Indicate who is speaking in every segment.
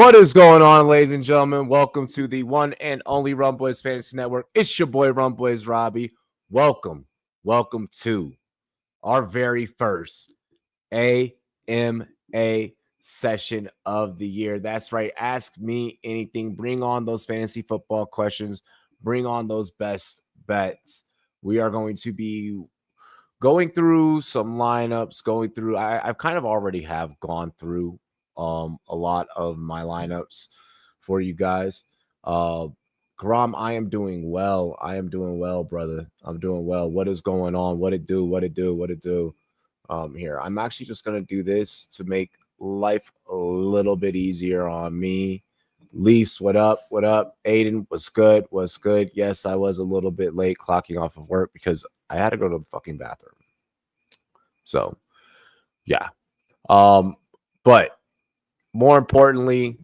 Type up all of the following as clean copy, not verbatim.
Speaker 1: What is going on, ladies and gentlemen? Welcome to the one and only Rumboyz Fantasy Network. It's your boy, RumboyzRobbie. Welcome to our very first AMA session of the year. That's right. Ask me anything. Bring on those fantasy football questions. Bring on those best bets. We are going to be going through some lineups, I've kind of already have gone through a lot of my lineups for you guys. Grom, I am doing well. Brother. I'm doing well. What is going on? What it do? Here. I'm actually just gonna do this to make life a little bit easier on me. Leafs, what up? Aiden, what's good? Yes, I was a little bit late clocking off of work because I had to go to the fucking bathroom. So, yeah. But more importantly,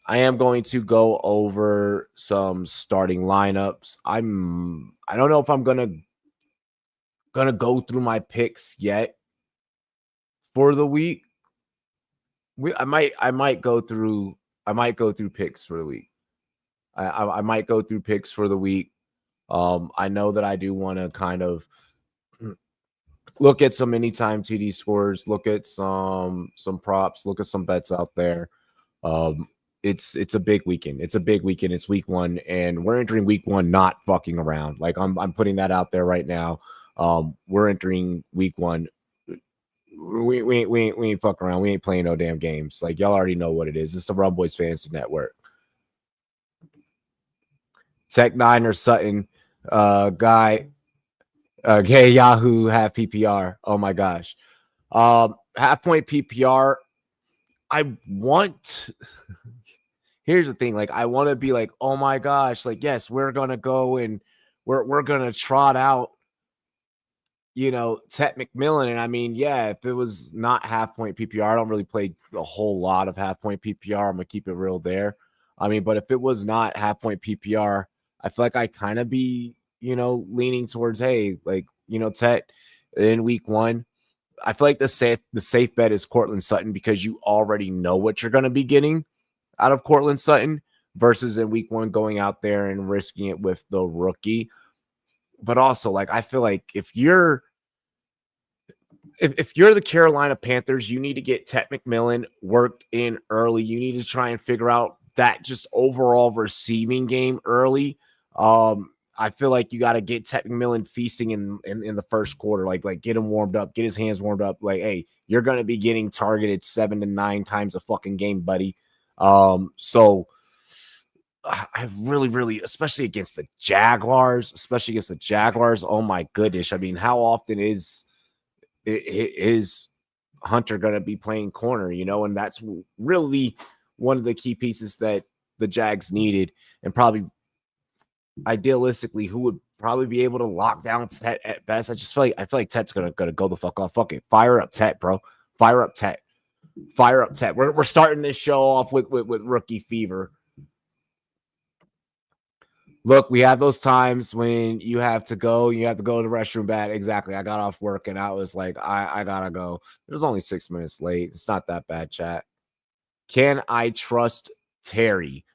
Speaker 1: I am going to go over some starting lineups. I don't know if I'm gonna go through my picks yet for the week. I might go through picks for the week. I might go through picks for the week. I know that I do want to kind of look at some anytime TD scores, look at some props, look at some bets out there. It's a big weekend. It's week one, and we're entering week one not fucking around. Like I'm putting that out there right now. We're entering week one. We ain't fucking around. We ain't playing no damn games. Like y'all already know what it is. It's the Rumboyz Fantasy Network. Tech Nine or Sutton, guy. Gay Yahoo half PPR. Oh my gosh. Half point PPR. Here's the thing. Like, I want to be like, oh my gosh, like, yes, we're gonna go and we're gonna trot out, Tet McMillan. And I mean, yeah, if it was not half point PPR, I don't really play a whole lot of half point PPR. I'm gonna keep it real there. I mean, but if it was not half point PPR, I feel like I'd kind of be leaning towards, hey, like, Tet in week one. I feel like the safe bet is Cortland Sutton because you already know what you're going to be getting out of Cortland Sutton versus in week one going out there and risking it with the rookie. But also, like, I feel like if you're the Carolina Panthers, you need to get Tet McMillan worked in early. You need to try and figure out that just overall receiving game early. I feel like you got to get Tet McMillan feasting in the first quarter, like get him warmed up, get his hands warmed up. Like, hey, you're going to be getting targeted 7 to 9 times a fucking game, buddy. So I really, especially against the Jaguars, oh my goodness. I mean, how often is Hunter going to be playing corner, and that's really one of the key pieces that the Jags needed, and probably idealistically, who would probably be able to lock down Tet at best. I feel like Tet's gonna go the fuck off. Fuck it. Fire up Tet, bro. Fire up Tet. We're starting this show off with rookie fever. Look, we have those times when you have to go to the restroom bad. Exactly. I got off work and I was like, I gotta go. It was only 6 minutes late. It's not that bad, chat. Can I trust Terry?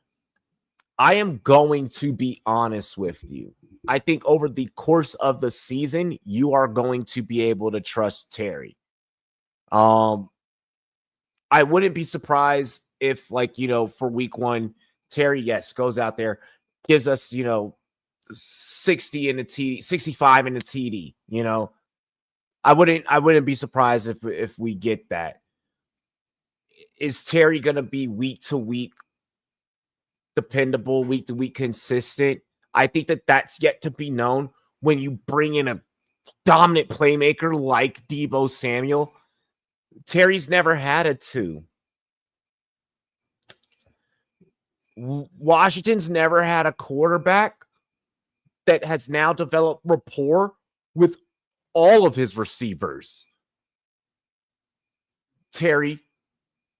Speaker 1: I am going to be honest with you. I think over the course of the season, you are going to be able to trust Terry. I wouldn't be surprised if, for week one, Terry, yes, goes out there, gives us, 60 in the TD, 65 in the TD. I wouldn't be surprised if we get that. Is Terry going to be week to week dependable, week to week consistent? I think that's yet to be known when you bring in a dominant playmaker like Deebo Samuel. Terry's never had a 2. Washington's never had a quarterback that has now developed rapport with all of his receivers. Terry,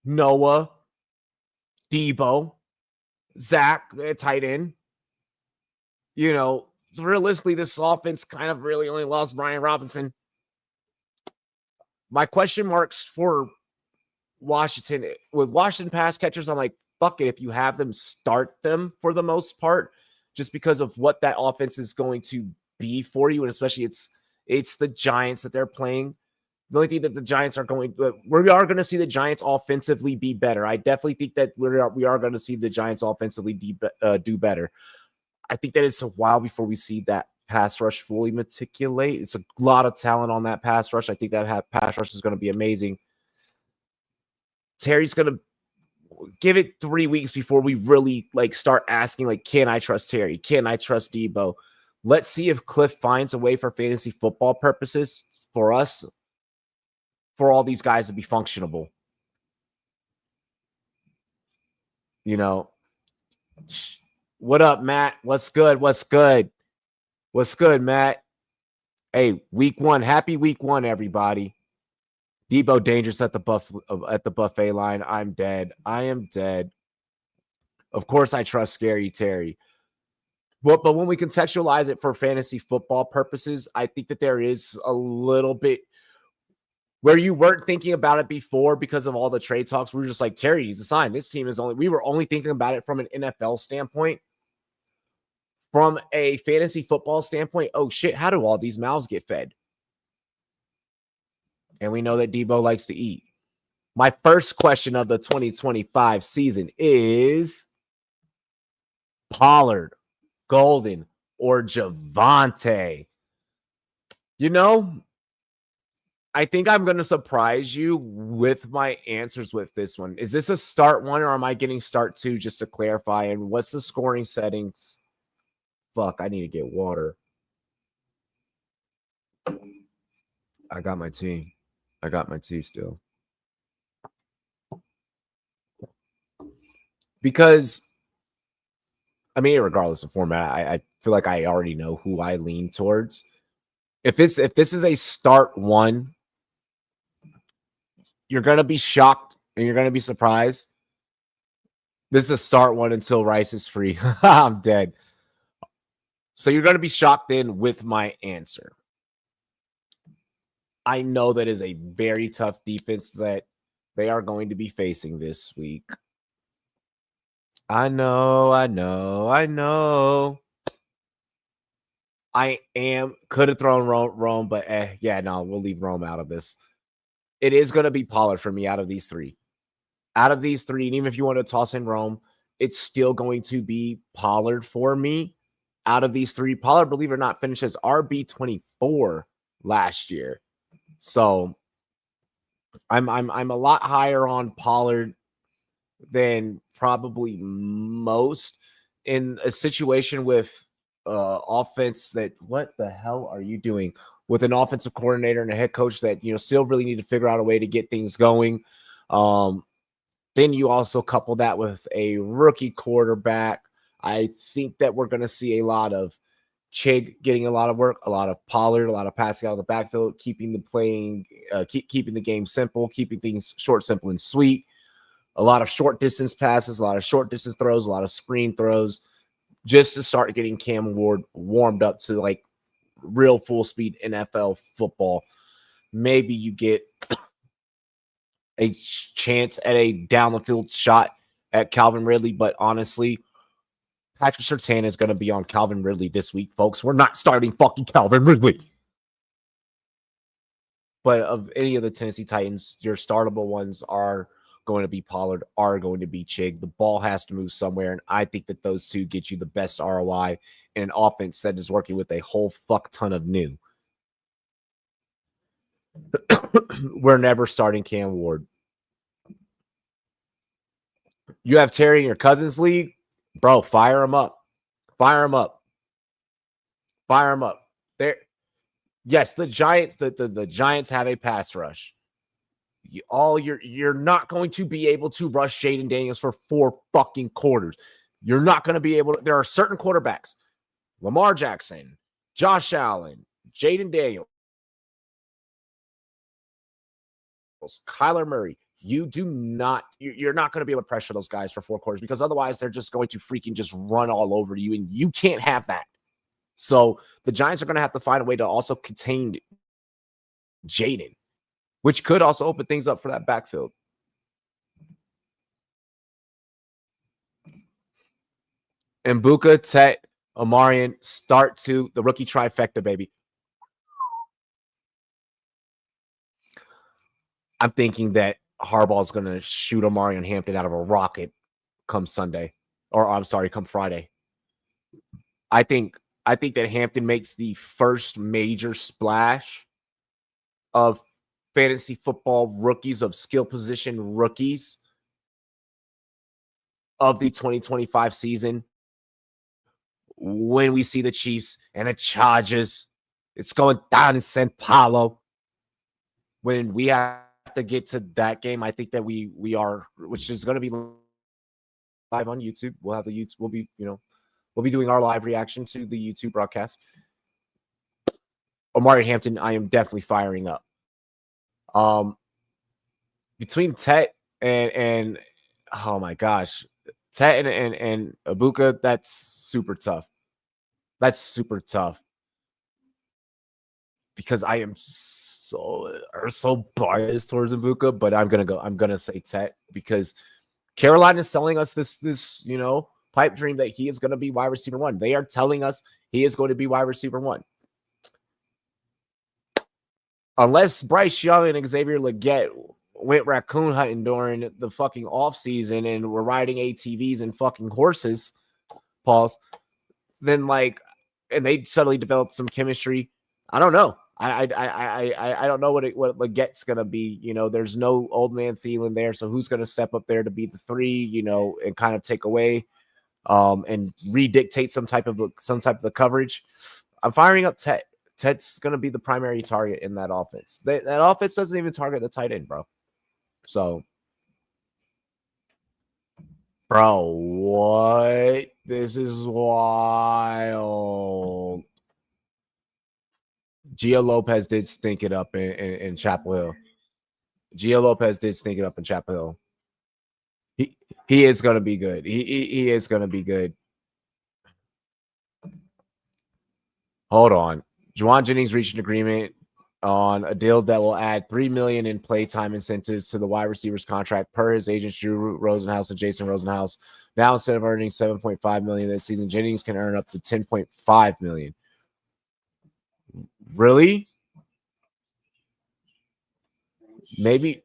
Speaker 1: Noah, Deebo, Zach, tight end. Realistically, this offense kind of really only lost Brian Robinson. My question marks for Washington, with Washington pass catchers, I'm like, fuck it. If you have them, start them for the most part, just because of what that offense is going to be for you. And especially it's the Giants that they're playing. The only thing that the Giants are going, we are going to see the Giants offensively be better. I definitely think that we are going to see the Giants offensively do better. I think that it's a while before we see that pass rush fully matriculate. It's a lot of talent on that pass rush. I think that pass rush is going to be amazing. Terry's going to give it 3 weeks before we really start asking, can I trust Terry? Can I trust Debo? Let's see if Cliff finds a way for fantasy football purposes for us, for all these guys to be functionable. What up, Matt? What's good? What's good? What's good, Matt? Hey, week 1. Happy week 1, everybody. Debo dangerous at the buffet line. I'm dead. I am dead. Of course, I trust Scary Terry. But when we contextualize it for fantasy football purposes, I think that there is a little bit where you weren't thinking about it before because of all the trade talks. We were just like, Terry needs a sign. This team is we were only thinking about it from an NFL standpoint. From a fantasy football standpoint, oh shit, how do all these mouths get fed? And we know that Debo likes to eat. My first question of the 2025 season is Pollard, Golden, or Javonte? I think I'm going to surprise you with my answers with this one. Is this a start 1 or am I getting start 2 just to clarify? And what's the scoring settings? Fuck, I need to get water. I got my tea. Still. Because, regardless of format, I feel like I already know who I lean towards. If this is a start 1, you're going to be shocked and you're going to be surprised. This is a start 1 until Rice is free. I'm dead. So you're going to be shocked then with my answer. I know that is a very tough defense that they are going to be facing this week. I know. Could have thrown Rome, but we'll leave Rome out of this. It is going to be Pollard for me out of these 3. And even if you want to toss in Rome, it's still going to be Pollard for me. Out of these 3, Pollard, believe it or not, finishes RB24 last year. So I'm a lot higher on Pollard than probably most in a situation with offense that, what the hell are you doing? With an offensive coordinator and a head coach that, still really need to figure out a way to get things going. Then you also couple that with a rookie quarterback. I think that we're going to see a lot of Chig getting a lot of work, a lot of Pollard, a lot of passing out of the backfield, keeping the game simple, keeping things short, simple, and sweet. A lot of short distance passes, a lot of short distance throws, a lot of screen throws, just to start getting Cam Ward warmed up to real full speed NFL football. Maybe you get a chance at a down the field shot at Calvin Ridley, but honestly, Patrick Surtain is going to be on Calvin Ridley this week, folks. We're not starting fucking Calvin Ridley. But of any of the Tennessee Titans, your startable ones are going to be Pollard, are going to be Chig. The ball has to move somewhere, and I think that those 2 get you the best ROI in an offense that is working with a whole fuck ton of new. We're never starting Cam Ward. You have Terry in your Cousins league? Bro, fire him up. There. Yes, the Giants, the Giants have a pass rush. You're not going to be able to rush Jaden Daniels for 4 fucking quarters. You're not going to be able to. There are certain quarterbacks, Lamar Jackson, Josh Allen, Jaden Daniels, Kyler Murray. You're not going to be able to pressure those guys for 4 quarters, because otherwise they're just going to freaking just run all over you, and you can't have that. So the Giants are going to have to find a way to also contain Jaden, which could also open things up for that backfield. Mbuka, Tet, Omarion, start to the rookie trifecta, baby. I'm thinking that Harbaugh's going to shoot Omarion Hampton out of a rocket come Sunday. Or I'm sorry, come Friday. I think that Hampton makes the first major splash of fantasy football rookies, of skill position rookies of the 2025 season. When we see the Chiefs and the Chargers, it's going down in San Paulo. When we have to get to that game, I think that we are, which is going to be live on YouTube. We'll have the YouTube. We'll be doing our live reaction to the YouTube broadcast. Omari Hampton, I am definitely firing up. Between Tet and oh my gosh, Tet and Ibuka, that's super tough. That's super tough because I am so biased towards Ibuka, but I'm gonna say Tet because Carolina is selling us this pipe dream that he is going to be wide receiver 1. They are telling us he is going to be wide receiver 1. Unless Bryce Young and Xavier Legette went raccoon hunting during the fucking offseason and were riding ATVs and fucking horses, pause, then and they suddenly developed some chemistry. I don't know. I don't know what Legette's gonna be. There's no old man Thielen there, so who's gonna step up there to be the 3? And kind of take away, and redictate some type of the coverage. I'm firing up Tet. Tet's gonna be the primary target in that offense. That offense doesn't even target the tight end, bro. So, bro, what? This is wild. Gio Lopez did stink it up in Chapel Hill. Gio Lopez did stink it up in Chapel Hill. He is going to be good. He is going to be good. Hold on. Juwan Jennings reached an agreement on a deal that will add $3 million in playtime incentives to the wide receivers contract per his agents Drew Rosenhaus and Jason Rosenhaus. Now, instead of earning $7.5 million this season, Jennings can earn up to $10.5 million. Really? Maybe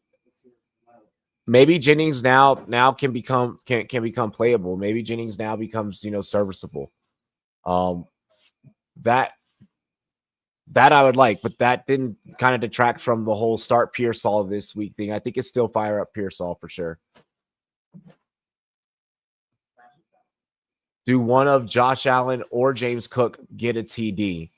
Speaker 1: Jennings now can become playable. Maybe Jennings now becomes serviceable. That I would like, but that didn't kind of detract from the whole start Pearsall this week thing. I think it's still fire up Pearsall for sure. Do one of Josh Allen or James Cook get a TD?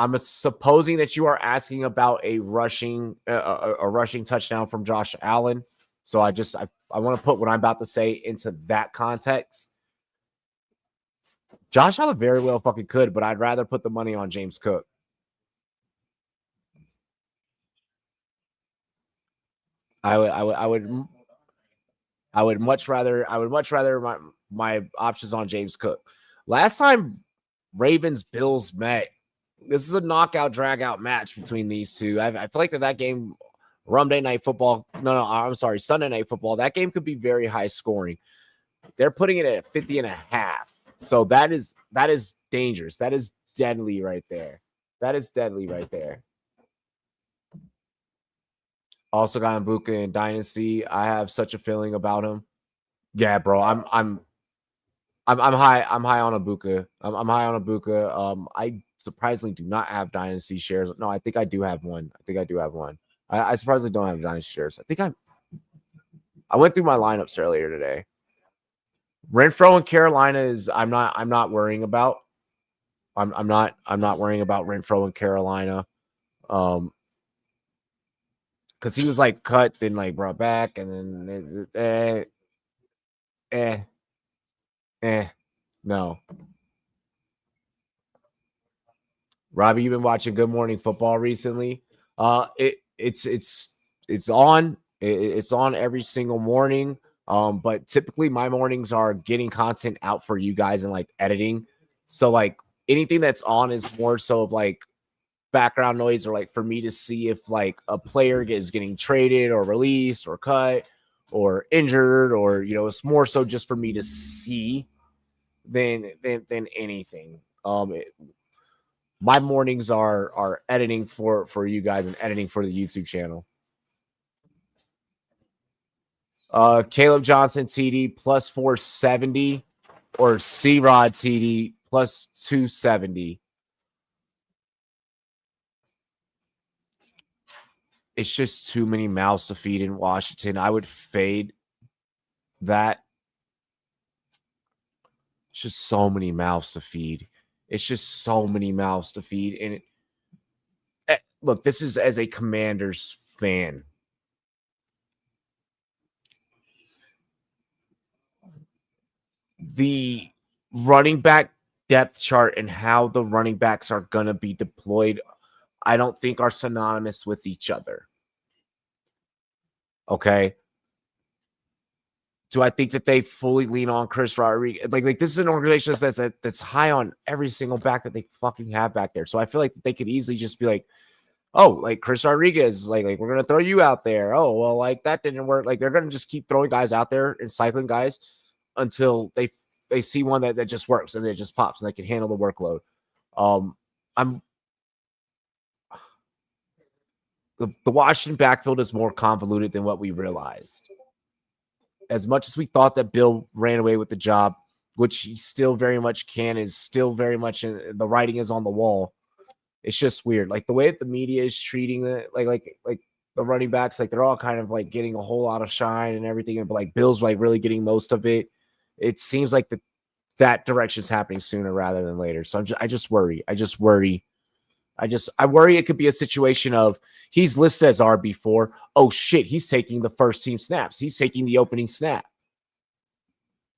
Speaker 1: I'm supposing that you are asking about a rushing touchdown from Josh Allen. So I want to put what I'm about to say into that context. Josh Allen very well fucking could, but I'd rather put the money on James Cook. I would much rather my options on James Cook. Last time Ravens Bills met, this is a knockout drag out match between these two. I feel like that game, Sunday Night Football, that game could be very high scoring. They're putting it at 50.5. So that is dangerous. That is deadly right there. Also got Mbuka in Dynasty. I have such a feeling about him. Yeah, bro. I'm high. I'm high on Mbuka. I'm high on Mbuka. I surprisingly do not have Dynasty shares. No, I think I do have one. I surprisingly don't have Dynasty shares. I went through my lineups earlier today. Renfro in Carolina is I'm not worrying about. I'm not worrying about Renfro in Carolina. Because he was cut, then brought back, and then no. Robbie, you've been watching Good Morning Football recently. It's on. It's on every single morning. But typically my mornings are getting content out for you guys and editing. So anything that's on is more so of background noise or for me to see if a player is getting traded or released or cut or injured or it's more so just for me to see than anything. My mornings are editing for you guys and editing for the YouTube channel. Caleb Johnson TD plus 470 or C-Rod TD plus 270. It's just too many mouths to feed in Washington. I would fade that. It's just so many mouths to feed. It's just so many mouths to feed. And look, this is as a Commanders fan. The running back depth chart and how the running backs are going to be deployed, I don't think are synonymous with each other. Okay. Do I think that they fully lean on Chris Rodriguez? Like this is an organization that's high on every single back that they fucking have back there. So I feel like they could easily just be like, oh, like Chris Rodriguez, like we're gonna throw you out there. Oh, well, like that didn't work. Like they're gonna just keep throwing guys out there and cycling guys until they see one that just works and it just pops and they can handle the workload. The Washington backfield is more convoluted than what we realized. As much as we thought that Bill ran away with the job, which he still very much can, is still very much in the writing is on the wall. It's just weird. Like the way that the media is treating it, like the running backs, like they're all kind of like getting a whole lot of shine and everything, but like Bill's like really getting most of it. It seems like that direction is happening sooner rather than later. So I just worry. I worry it could be a situation of he's listed as RB4. Oh shit, he's taking the first team snaps. He's taking the opening snap.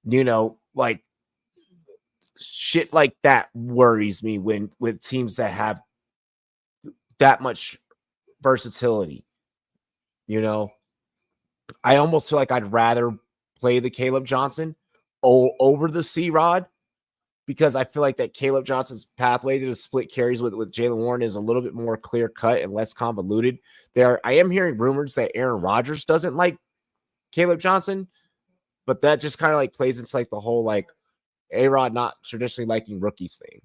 Speaker 1: You know, like shit like that worries me when with teams that have that much versatility. You know, I almost feel like I'd rather play the Caleb Johnson over the C-Rod because I feel like that Caleb Johnson's pathway to the split carries with Jaylen Warren is a little bit more clear cut and less convoluted. I am hearing rumors that Aaron Rodgers doesn't like Caleb Johnson, but that just kind of like plays into like the whole like A-Rod not traditionally liking rookies thing.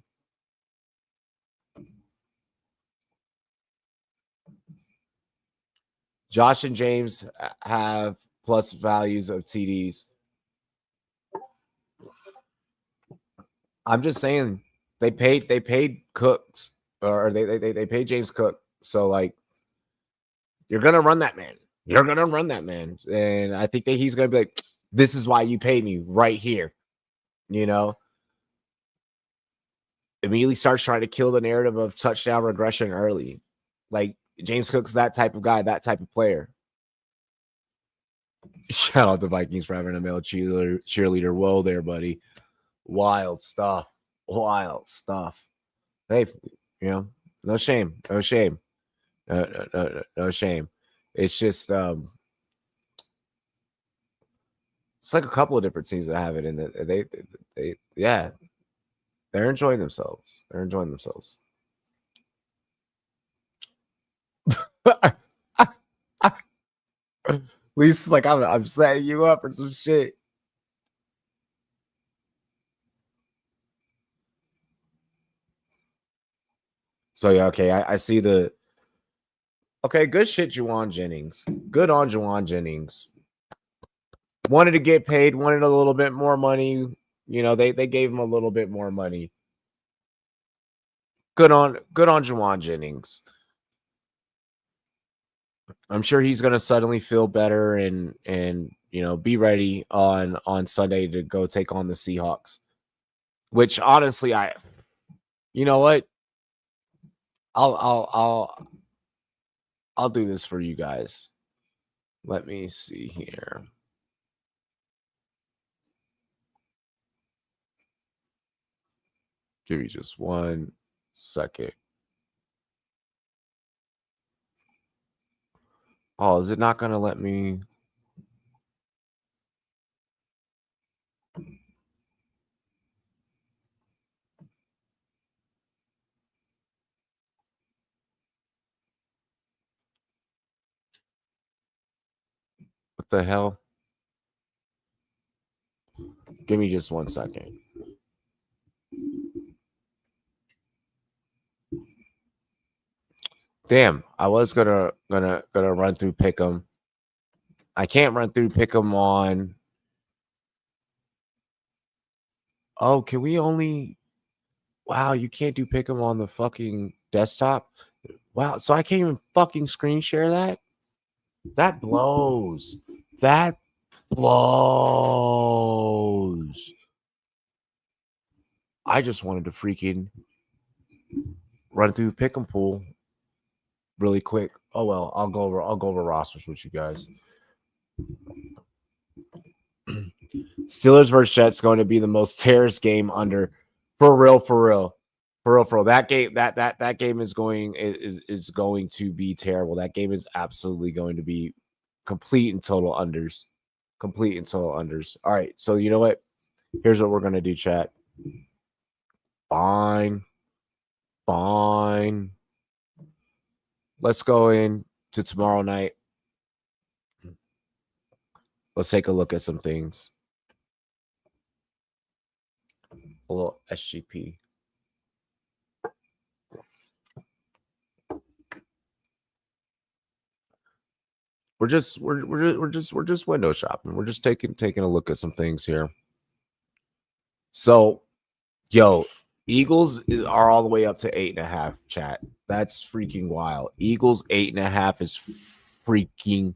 Speaker 1: Josh and James have plus values of TDs. I'm just saying they paid Cooks or they paid James Cook. So like you're gonna run that man. You're gonna run that man. And I think that he's gonna be like, this is why you paid me right here. You know, immediately starts trying to kill the narrative of touchdown regression early. Like James Cook's that type of guy, that type of player. Shout out the Vikings for having a male cheerleader. Whoa there, buddy. Wild stuff. Wild stuff. Hey, you know, no shame. No shame. No shame. It's just it's like a couple of different teams that have it in the they yeah. They're enjoying themselves. They're enjoying themselves. At least like I'm setting you up for some shit. So yeah, okay. I see the okay, good shit, Juwan Jennings. Good on Juwan Jennings. Wanted to get paid, wanted a little bit more money. You know, they gave him a little bit more money. Good on Juwan Jennings. I'm sure he's gonna suddenly feel better and you know be ready on Sunday to go take on the Seahawks. Which honestly, you know what? I'll do this for you guys. Let me see here. Give me just 1 second. Oh, is it not going to let me? What the hell? Give me just 1 second. Damn, I was gonna run through Pick'em. I can't run through Pick'em on. Oh, can we only? Wow, you can't do Pick'em on the fucking desktop. Wow, so I can't even fucking screen share that. That blows. That blows. I just wanted to freaking run through Pick'em pool really quick. Oh well, I'll go over rosters with you guys. Steelers versus Jets going to be the most terrorist game under for real. That game is going to be terrible. That game is absolutely going to be complete and total unders. All right, so you know what? Here's what we're gonna do, chat. Fine. Let's go in to tomorrow night. Let's take a look at some things. A little SGP. We're just window shopping. We're just taking a look at some things here. So, yo, Eagles are all the way up to 8.5. Chat. That's freaking wild. Eagles 8.5 is freaking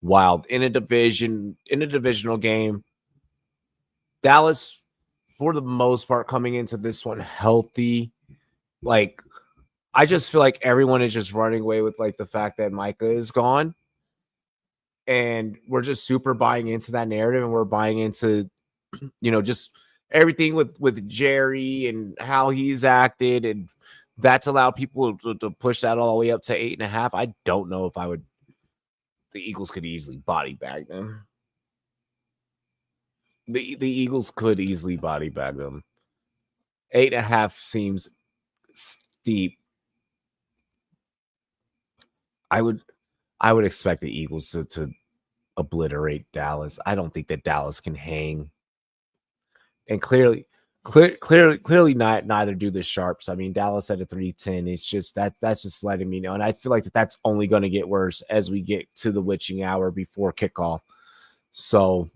Speaker 1: wild in a divisional game. Dallas, for the most part, coming into this one healthy. Like, I just feel like everyone is just running away with like the fact that Micah is gone. And we're just super buying into that narrative, and we're buying into, just everything with Jerry and how he's acted, and that's allowed people to push that all the way up to 8.5. I don't know if the Eagles could easily body bag them. The Eagles could easily body bag them. 8.5 seems steep. I would expect the Eagles to obliterate Dallas. I don't think that Dallas can hang. And clearly not neither do the Sharps. I mean, Dallas at a 310. It's just that's just letting me know. And I feel like that's only going to get worse as we get to the witching hour before kickoff. So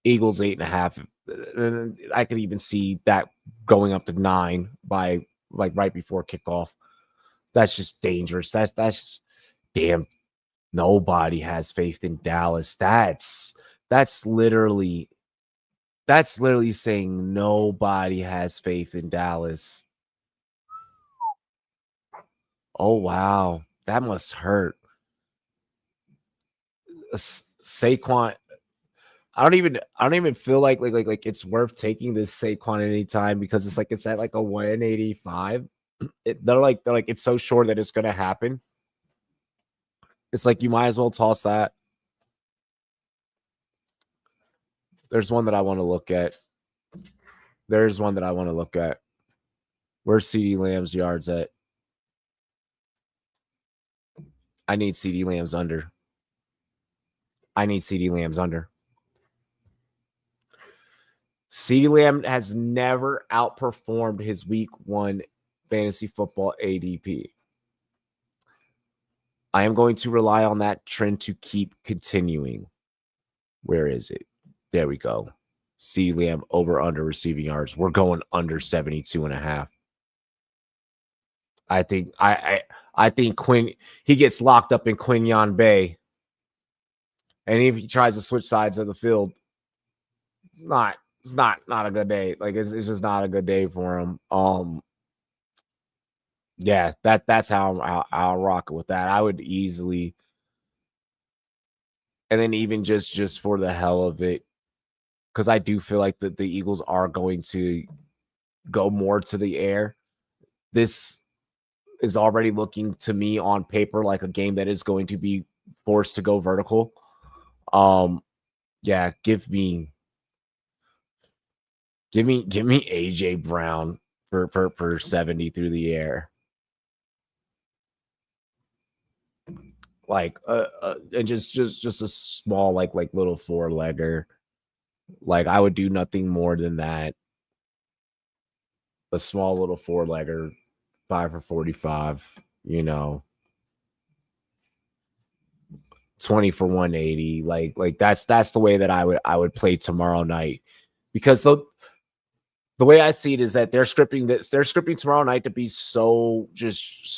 Speaker 1: Eagles 8.5. I could even see that going up to 9 by like right before kickoff. That's just dangerous. That's damn. Nobody has faith in Dallas. That's literally saying nobody has faith in Dallas. Oh wow, that must hurt. Saquon, I don't even feel like it's worth taking this Saquon anytime because it's at like a 185. They're like it's so sure that it's gonna happen. It's like you might as well toss that. There's one that I want to look at. Where's CeeDee Lamb's yards at? I need CeeDee Lamb's under. CeeDee Lamb has never outperformed his week 1 fantasy football ADP. I am going to rely on that trend to keep continuing. Where is it? There we go. CeeDee Lamb over under receiving yards. We're going under 72.5. I think Quinn, he gets locked up in Quinyon Bay. And if he tries to switch sides of the field, it's not a good day. Like it's just not a good day for him. Yeah, that's how I'll rock it with that. I would easily, and then even just for the hell of it, because I do feel like the Eagles are going to go more to the air. This is already looking to me on paper like a game that is going to be forced to go vertical. Yeah, give me AJ Brown for 70 through the air. Like and just a small like little 4-legger. Like I would do nothing more than that. A small little 4-legger, 5 for 45, 20 for 180. Like that's the way that I would play tomorrow night, because the way I see it is that they're scripting tomorrow night to be so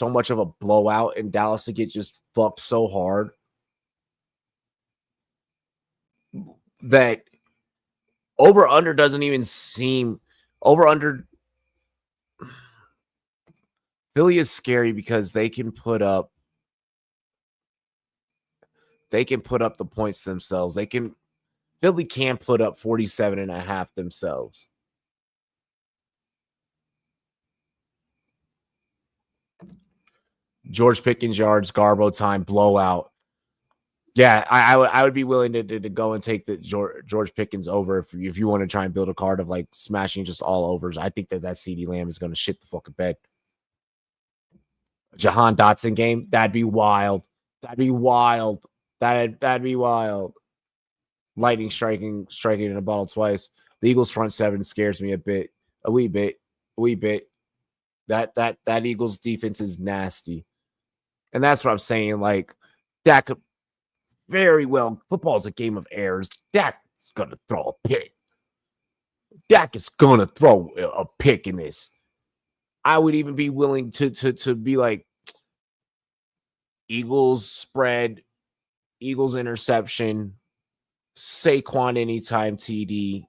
Speaker 1: much of a blowout, and Dallas to get just fucked so hard that over under doesn't even seem over under. Philly is scary because they can put up the points themselves. Philly can put up 47.5 themselves. George Pickens yards, Garbo time, blowout. Yeah, I would be willing to go and take the George Pickens over if you want to try and build a card of like smashing just all overs. I think that CeeDee Lamb is going to shit the fucking bed. Jahan Dotson game, that'd be wild. That'd be wild. That'd be wild. Lightning striking in a bottle twice. The Eagles front seven scares me a wee bit. That Eagles defense is nasty, and that's what I'm saying. Like that could very well. Football is a game of errors. Dak's gonna throw a pick. Dak is gonna throw a pick in this. I would even be willing to be like Eagles spread, Eagles interception, Saquon anytime TD.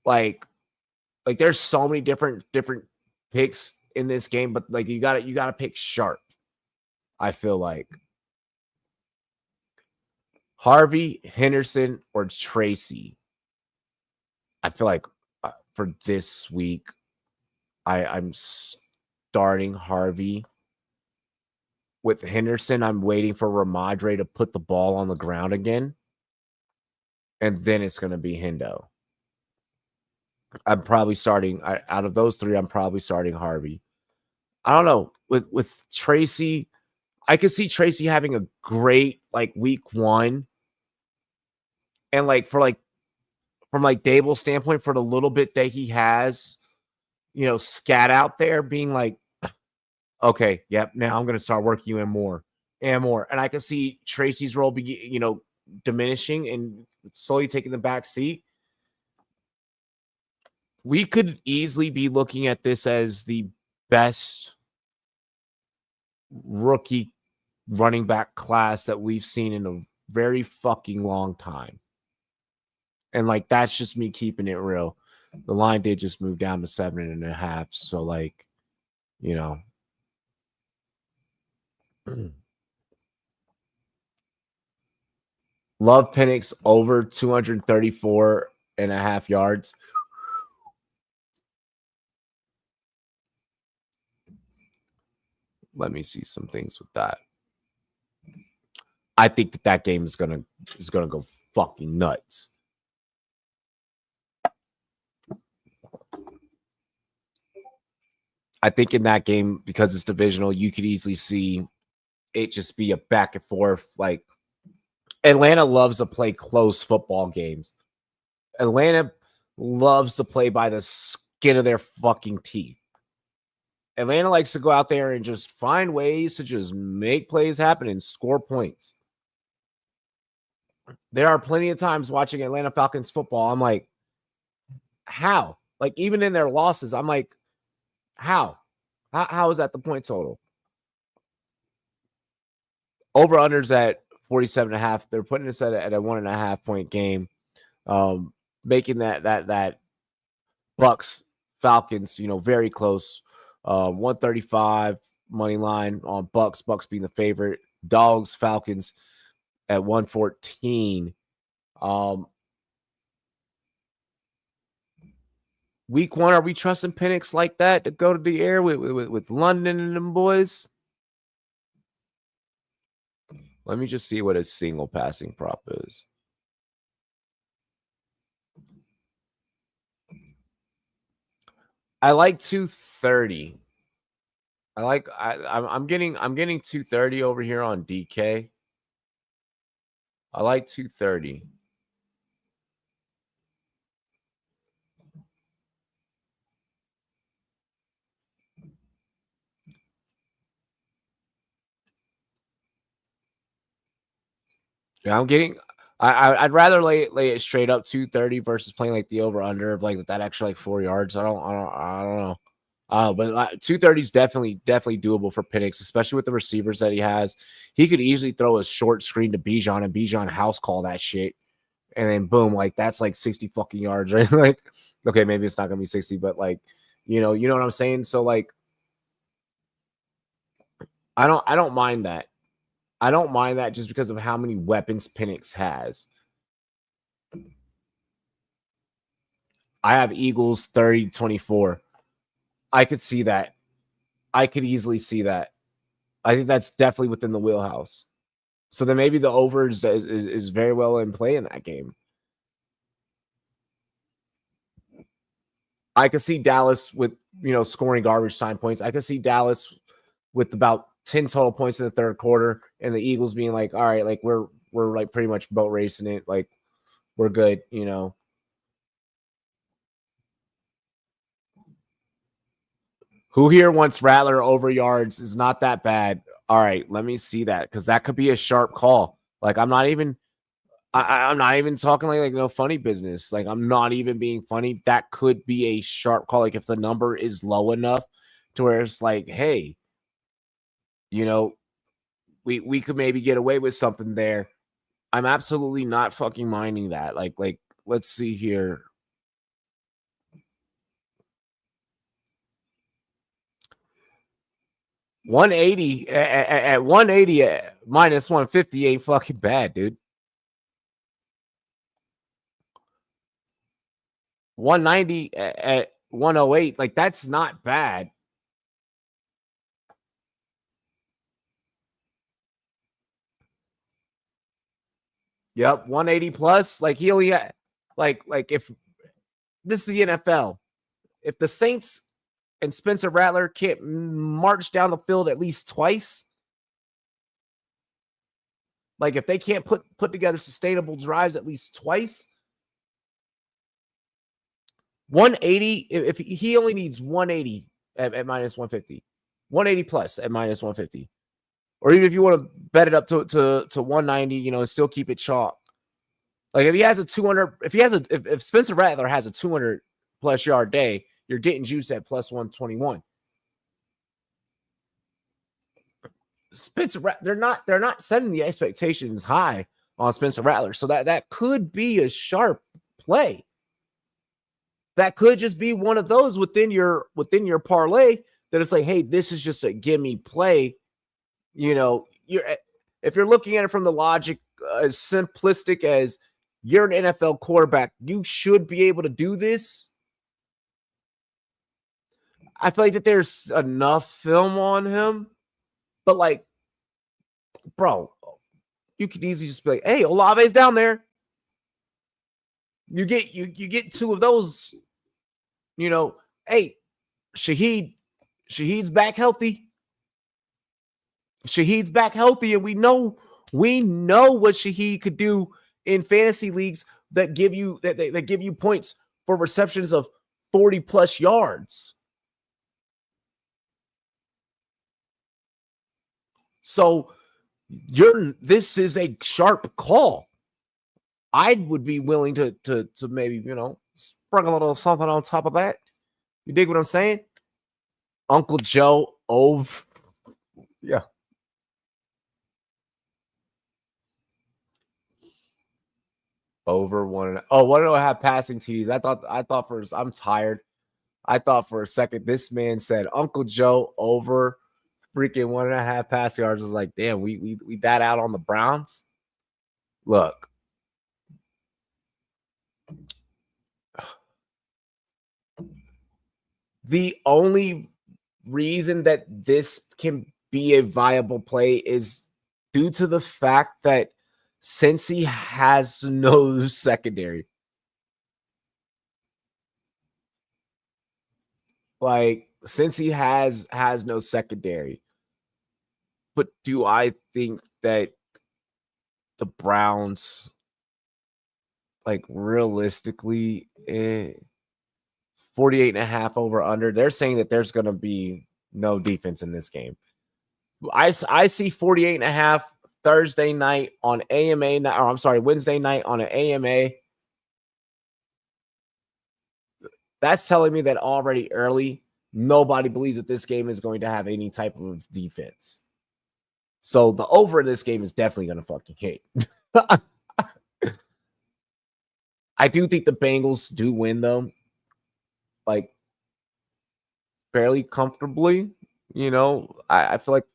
Speaker 1: Like there's so many different picks in this game, but like you gotta pick sharp. I feel like Harvey, Henderson, or Tracy. I feel like for this week, I'm starting Harvey. With Henderson, I'm waiting for Ramadre to put the ball on the ground again, and then it's going to be Hendo. I'm probably starting out of those three. I'm probably starting Harvey. I don't know with Tracy. I could see Tracy having a great like week one, and like from like Dable's standpoint, for the little bit that he has, scat out there, being like, okay, yep, now I'm going to start working you in more and more, and I can see Tracy's role be diminishing and slowly taking the back seat. We could easily be looking at this as the best rookie running back class that we've seen in a very fucking long time. And like, that's just me keeping it real. The line did just move down to 7.5. So like, Love Penix over 234.5 yards. Let me see some things with that. I think that game is gonna go fucking nuts. I think in that game, because it's divisional, you could easily see it just be a back and forth. Like, Atlanta loves to play close football games. Atlanta loves to play by the skin of their fucking teeth. Atlanta likes to go out there and just find ways to just make plays happen and score points. There are plenty of times watching Atlanta Falcons football, I'm like, how? Like, even in their losses, I'm like, how? How is that the point total? Over-unders at 47.5. They're putting us at a 1.5 point game, making that Bucks Falcons, very close. 135 money line on Bucks. Bucks being the favorite. Dogs Falcons at 114. Week one, are we trusting Penix like that to go to the air with London and them boys? Let me just see what his single passing prop is. I like 230. I'm getting 230 over here on DK. I like 230. Yeah, I'm getting. I'd rather lay it straight up 230 versus playing like the over under of like that extra like 4 yards. I don't know. But 230 is definitely doable for Penix, especially with the receivers that he has. He could easily throw a short screen to Bijan and Bijan house call that shit, and then boom, like that's like 60 fucking yards, right? Like, okay, maybe it's not gonna be 60, but like, you know what I'm saying. So like, I don't mind that. I don't mind that just because of how many weapons Penix has. I have Eagles 30-24. I could see that. I could easily see that. I think that's definitely within the wheelhouse. So then maybe the over is very well in play in that game. I could see Dallas with, scoring garbage time points. I could see Dallas with about 10 total points in the third quarter and the Eagles being like, all right, like we're like pretty much boat racing it. Like we're good, Who here wants Rattler over yards is not that bad. All right, let me see that because that could be a sharp call. Like I'm not even talking like no funny business. Like I'm not even being funny. That could be a sharp call. Like if the number is low enough to where it's like, hey, we could maybe get away with something there. I'm absolutely not fucking minding that. Like let's see here. $180 at 180 minus 150 ain't fucking bad, dude. 190 at 108, like that's not bad. Yep, 180 plus. Like he only had, like if this is the NFL, if the Saints and Spencer Rattler can't march down the field at least twice, like if they can't put together sustainable drives at least twice, 180. If he only needs 180 at minus 150, 180 plus at minus 150, or even if you want to bet it up to 190, and still keep it chalk. Like if he has a 200, if Spencer Rattler has a 200 plus yard day, you're getting juice at plus 121. Spencer, they're not setting the expectations high on Spencer Rattler, so that could be a sharp play. That could just be one of those within your parlay that it's like, hey, this is just a gimme play. If you're looking at it from the logic as simplistic as you're an NFL quarterback, you should be able to do this. I feel like that there's enough film on him, but like, bro, you could easily just be like, hey, Olave's down there. You get two of those, hey, Shaheed's back healthy. Shaheed's back healthy, and we know what Shaheed could do in fantasy leagues that give you that give you points for receptions of 40 plus yards. So this is a sharp call. I would be willing to maybe, sprinkle a little something on top of that. You dig what I'm saying? Uncle Joe over. Yeah. Over one. Oh, what do I have passing TDs? I thought for I'm tired. I thought for a second this man said Uncle Joe over freaking 1.5 pass yards. I was like, damn, we that out on the Browns. Look. The only reason that this can be a viable play is due to the fact that Cincy has no secondary. Like Cincy has no secondary. But do I think that the Browns, like realistically, 48.5 over under, they're saying that there's going to be no defense in this game. I see 48.5 Thursday night on AMA, or I'm sorry, Wednesday night on an AMA. That's telling me that already early, nobody believes that this game is going to have any type of defense. So the over in this game is definitely going to fucking hit. I do think the Bengals do win, though. Like, fairly comfortably. You know, I feel like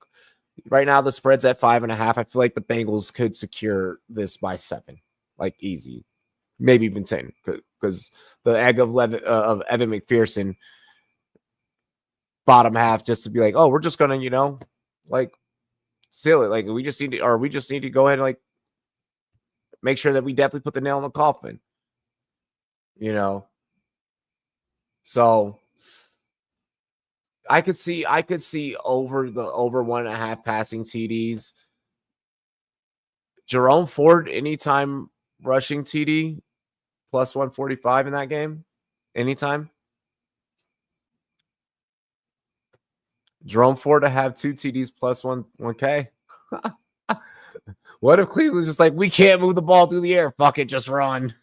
Speaker 1: right now the spread's at 5.5. I feel like the Bengals could secure this by 7. Like, easy. Maybe even 10. Because the egg of Evan McPherson bottom half just to be like, oh, we're just going to, you know, like, seal it. Like, we just need to go ahead and, like, make sure that we definitely put the nail in the coffin. You know? So I could see over 1.5 passing TDs. Jerome Ford, anytime rushing TD, plus 145 in that game. Anytime. Jerome Ford to have 2 TDs plus 1K. What if Cleveland's just like, we can't move the ball through the air? Fuck it, just run.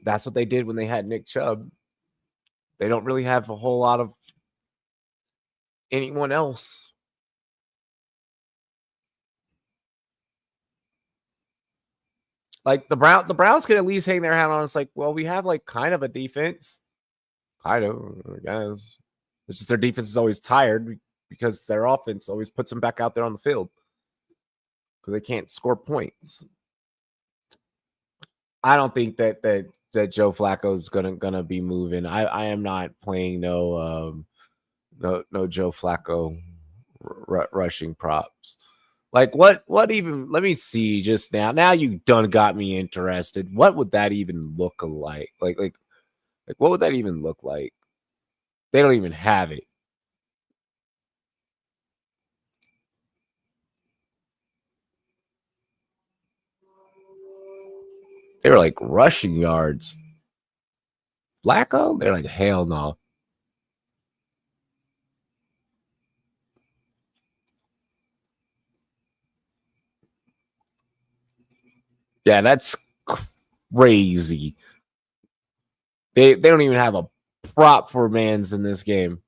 Speaker 1: That's what they did when they had Nick Chubb. They don't really have a whole lot of anyone else. Like the Browns can at least hang their hat on. It's like, well, we have like kind of a defense. I guess. It's just their defense is always tired because their offense always puts them back out there on the field because they can't score points. I don't think that Joe Flacco is gonna be moving. I am not playing no Joe Flacco rushing props. Like what even? Let me see just now. Now you done got me interested. What would that even look like? Like what would that even look like? They don't even have it. They were like rushing yards. Flacco? They're like, hell no. Yeah, that's crazy. They don't even have a prop for Mans in this game.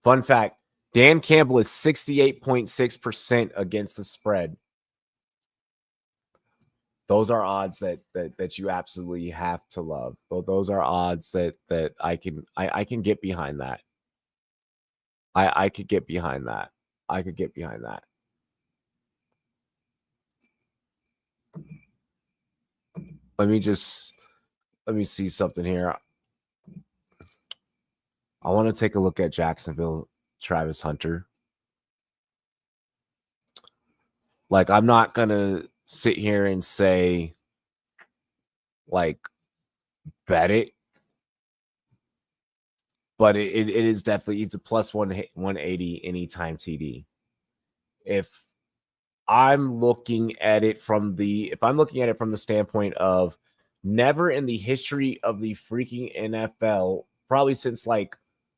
Speaker 1: Fun fact, Dan Campbell is 68.6% against the spread. Those are odds that you absolutely have to love. Those are odds that I can get behind that. I could get behind that. I could get behind that. Let me see something here. I want to take a look at Jacksonville, Travis Hunter. Like, I'm not going to sit here and say, like, bet it. But it is definitely, it's a plus 180 anytime TD. If I'm looking at it from the standpoint of never in the history of the freaking NFL, probably since like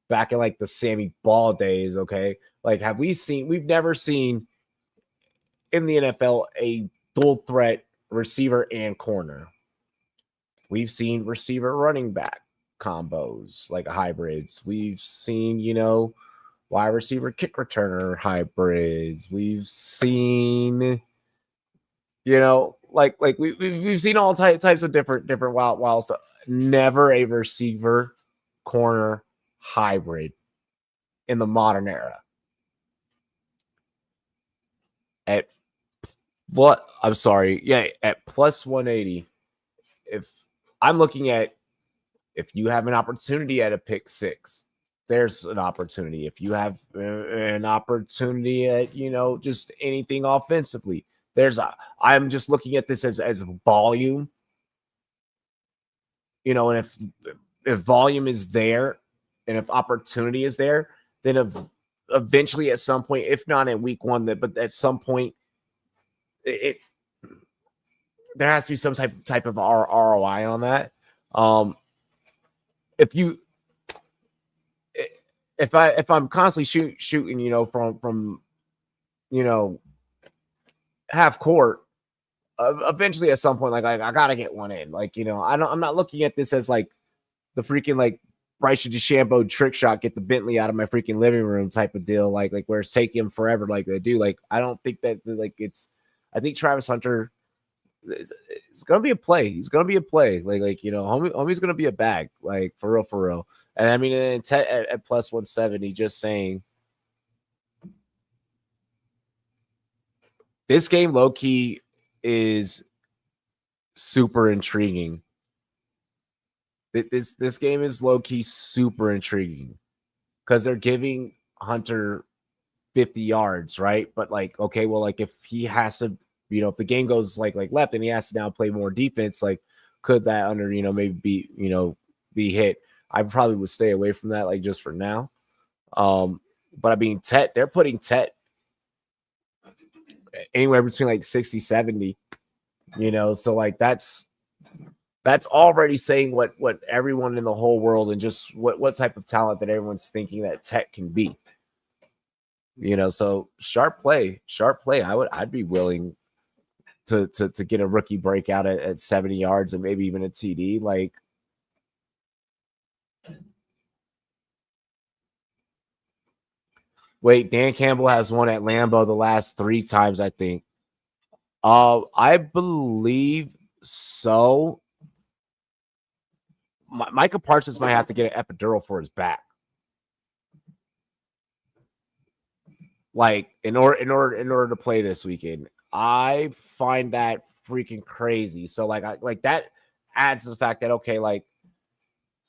Speaker 1: back in like the Sammy Ball days, okay? Like, we've never seen in the NFL a dual threat receiver and corner. We've seen receiver running back combos, like hybrids. We've seen, you know, wide receiver kick returner hybrids. We've seen, you know, like we've seen all types of different wild stuff. Never a receiver corner hybrid in the modern era. At what? I'm sorry. Yeah, at plus 180. If I'm looking at, if you have an opportunity at a pick six, there's an opportunity. If you have an opportunity at, you know, just anything offensively, I'm just looking at this as volume, you know, and if volume is there and if opportunity is there, then eventually at some point, if not in week one, but at some point, there has to be some type of ROI on that. If you if I'm constantly shooting, you know, from you know, half court, eventually at some point, like I gotta get one in. Like, you know, I'm not looking at this as like the freaking like Bryson DeChambeau trick shot, get the Bentley out of my freaking living room type of deal. Like where it's taking him forever, like they do. Like I don't think that like it's. I think Travis Hunter it's gonna be a play. He's gonna be a play. Like you know, homie's gonna be a bag. Like for real, for real. And I mean, at plus 170, just saying this game low key is super intriguing. This game is low key super intriguing because they're giving Hunter 50 yards, right? But like, okay, well, like if he has to, you know, if the game goes like left and he has to now play more defense, like could that under, you know, maybe be, you know, be hit? I probably would stay away from that, like just for now. But I mean, they're putting Tet anywhere between like 60, 70, you know, so like that's already saying what everyone in the whole world and just what type of talent that everyone's thinking that Tet can be. You know, so sharp play. I'd be willing to get a rookie breakout at 70 yards and maybe even a TD. Like, wait, Dan Campbell has won at Lambeau the last 3 times, I think. I believe so. Micah Parsons might have to get an epidural for his back. Like in order to play this weekend. I find that freaking crazy. So like that adds to the fact that okay, like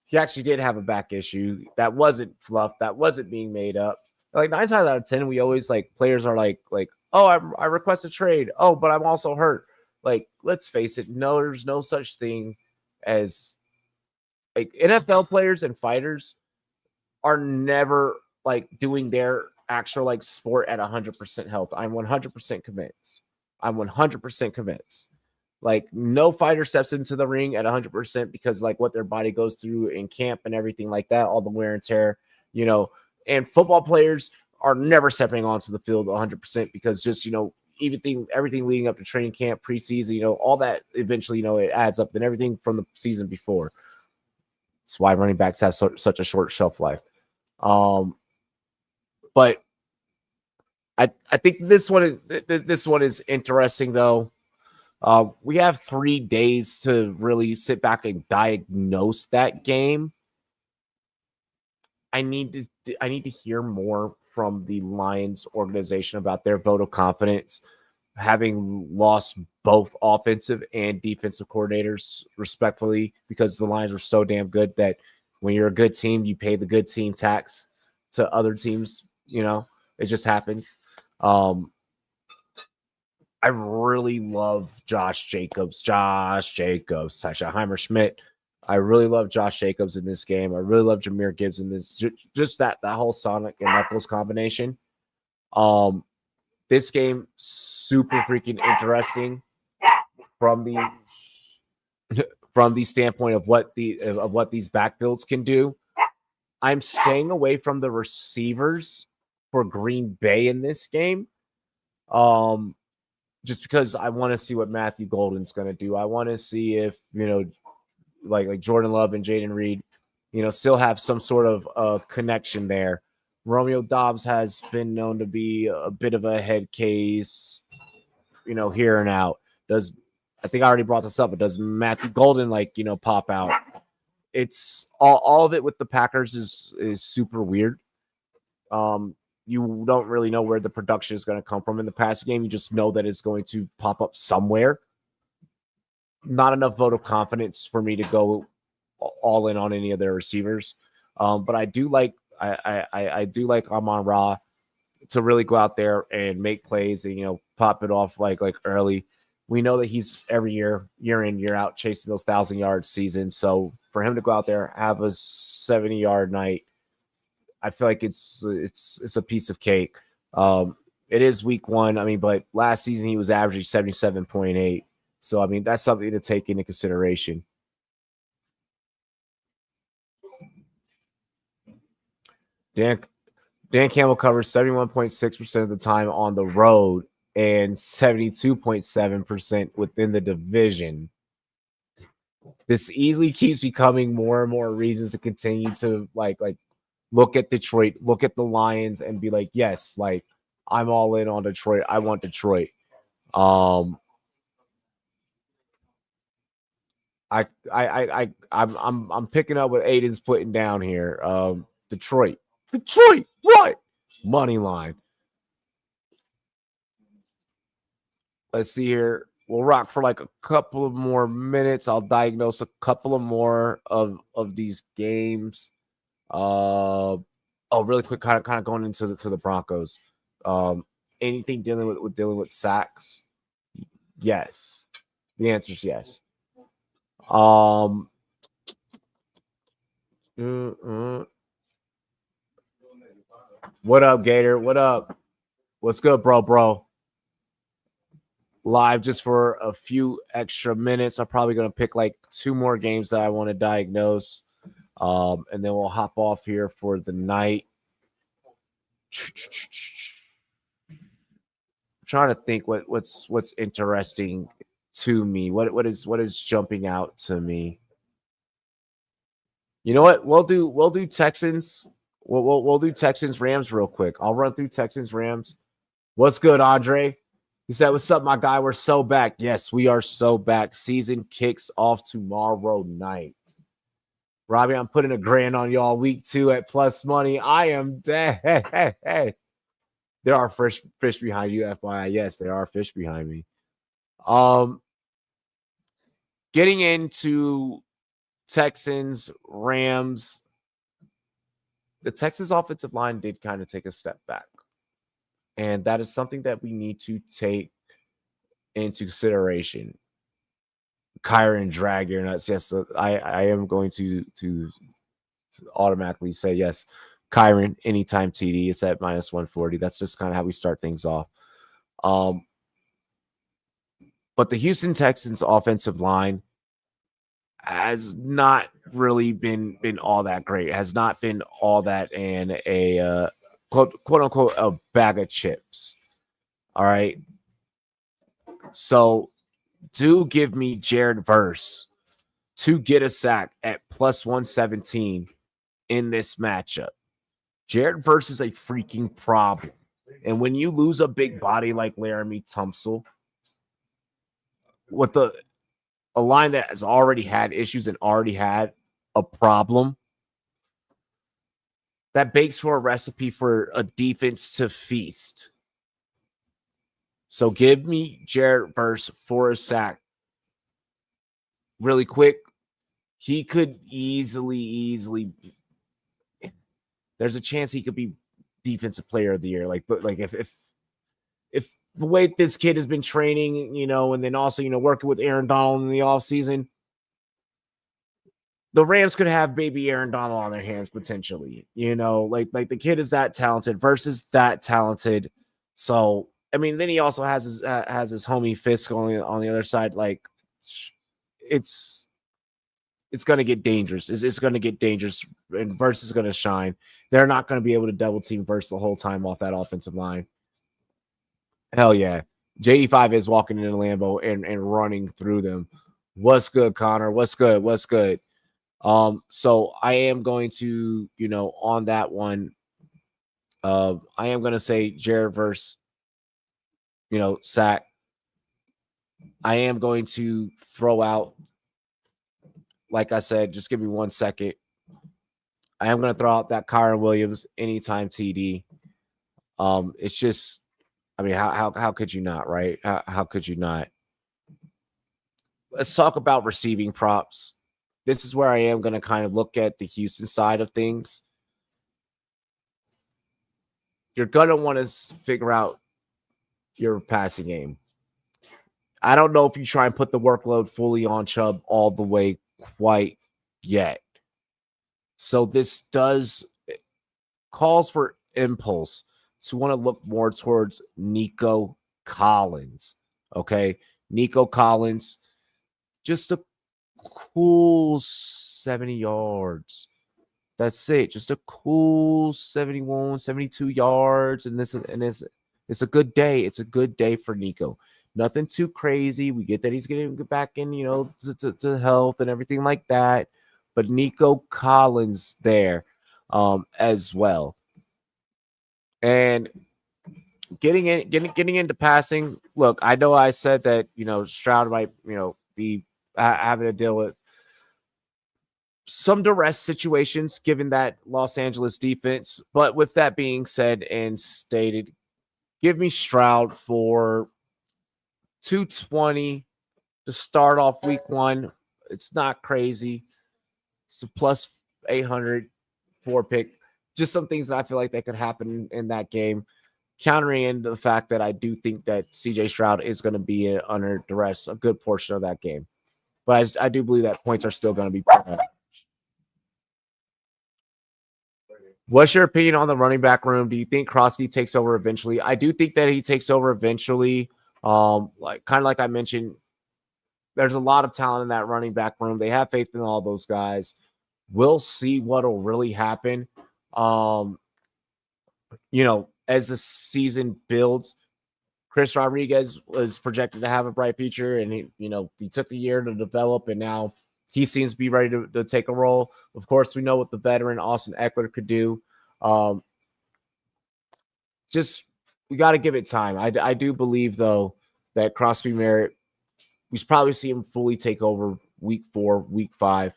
Speaker 1: he actually did have a back issue. That wasn't fluff. That wasn't being made up. Like 9 times out of 10, we always like players are like, oh, I request a trade. Oh, but I'm also hurt. Like, let's face it, no, there's no such thing as like NFL players and fighters are never like doing their actual like sport at 100% health. I'm 100% convinced. I'm 100% convinced. Like no fighter steps into the ring at 100% because like what their body goes through in camp and everything like that, all the wear and tear, you know, and football players are never stepping onto the field 100% because just, you know, everything leading up to training camp, preseason, you know, all that eventually, you know, it adds up and everything from the season before. That's why running backs have such a short shelf life. But I think this one is interesting though. We have 3 days to really sit back and diagnose that game. I need to hear more from the Lions organization about their vote of confidence, having lost both offensive and defensive coordinators respectfully, because the Lions were so damn good that when you're a good team, you pay the good team tax to other teams. You know, it just happens. I really love Josh Jacobs, Heimer Schmidt. I really love Josh Jacobs in this game. I really love Jahmyr Gibbs in this. Just that whole Sonic and Knuckles combination. This game super freaking interesting from the standpoint of what these backfields can do. I'm staying away from the receivers for Green Bay in this game. Just because I want to see what Matthew Golden's going to do. I want to see if, you know, like Jordan Love and Jaden Reed, you know, still have some sort of connection there. Romeo Doubs has been known to be a bit of a head case, you know, here and out. I think I already brought this up, but does Matthew Golden, like, you know, pop out? It's all of it with the Packers is super weird. You don't really know where the production is going to come from in the passing game. You just know that it's going to pop up somewhere. Not enough vote of confidence for me to go all in on any of their receivers. But I do like I do like Amon-Ra to really go out there and make plays and, you know, pop it off like early. We know that he's every year in, year out, chasing those 1,000-yard seasons. So for him to go out there, have a 70-yard night, I feel like it's a piece of cake. It is week 1. I mean, but last season he was averaging 77.8. So, I mean, that's something to take into consideration. Dan Campbell covers 71.6% of the time on the road and 72.7% within the division. This easily keeps becoming more and more reasons to continue to like look at Detroit, look at the Lions, and be like, yes, like I'm all in on Detroit. I want Detroit. I'm picking up what Aiden's putting down here. Detroit, what? Money line. Let's see here. We'll rock for like a couple of more minutes. I'll diagnose a couple of more of these games. Really quick, kind of going into the Broncos. Anything dealing with sacks? Yes. The answer is yes. What up, Gator? What up? What's good, bro? Live just for a few extra minutes. I'm probably going to pick like 2 more games that I want to diagnose. And then we'll hop off here for the night. I'm trying to think what's interesting to me. What is jumping out to me? You know what? We'll do Texans. We'll do Texans Rams real quick. I'll run through Texans Rams. What's good, Andre? He said, "What's up, my guy? We're so back." Yes, we are so back. Season kicks off tomorrow night. Robbie, I'm putting $1,000 on y'all week 2 at plus money. I am dead. Hey. There are fish behind you, FYI. Yes, there are fish behind me. Getting into Texans, Rams. The Texans offensive line did kind of take a step back. And that is something that we need to take into consideration. Kyron, drag your nuts. Yes, I am going to automatically say yes. Kyron, anytime TD, it's at minus 140. That's just kind of how we start things off. But the Houston Texans offensive line has not really been all that great. It has not been all that in a quote unquote a bag of chips. All right. So do give me Jared Verse to get a sack at plus 117 in this matchup. Jared Verse is a freaking problem. And when you lose a big body like Laramie Tunsil, with a line that has already had issues and already had a problem, that bakes for a recipe for a defense to feast. So give me Jared Verse for a sack. Really quick, he could easily. There's a chance he could be defensive player of the year. Like if the way this kid has been training, and then also, working with Aaron Donald in the offseason, the Rams could have baby Aaron Donald on their hands potentially. Like the kid is that talented versus that talented. So, I mean, then he also has his homie Fisk on the other side. Like, it's going to get dangerous. It's going to get dangerous, and Verse is going to shine. They're not going to be able to double team Verse the whole time off that offensive line. Hell yeah. JD5 is walking into Lambeau and running through them. What's good, Connor? What's good? So I am going to, on that one, I am going to say Jared Verse, sack. I am going to throw out, like I said, just give me 1 second. I am going to throw out that Kyron Williams anytime TD. It's just, I mean, how could you not, right? How could you not? Let's talk about receiving props. This is where I am going to kind of look at the Houston side of things. You're going to want to figure out your passing game. I don't know if you try and put the workload fully on Chubb all the way quite yet. So this calls for impulse to want to look more towards Nico Collins. Okay. Nico Collins, just a cool 70 yards. That's it. Just a cool 71, 72 yards. And it's a good day. It's a good day for Nico. Nothing too crazy. We get that he's getting back in, to health and everything like that. But Nico Collins there as well. And getting into passing. Look, I know I said that, Stroud might, be having to deal with some duress situations given that Los Angeles defense. But with that being said and stated, give me Stroud for 220 to start off week one. It's not crazy. It's a plus 800 pick. Just some things that I feel like that could happen in that game. Countering into the fact that I do think that CJ Stroud is going to be under duress a good portion of that game. But I do believe that points are still going to be put up. What's your opinion on the running back room? Do you think Krosky takes over eventually? I do think that he takes over eventually. Like I mentioned, there's a lot of talent in that running back room. They have faith in all those guys. We'll see what'll really happen. As the season builds, Chris Rodriguez was projected to have a bright future, and he took the year to develop, and now he seems to be ready to take a role. Of course, we know what the veteran Austin Eckler could do. We got to give it time. I do believe, though, that Crosby Merritt, we should probably see him fully take over week 4, week 5.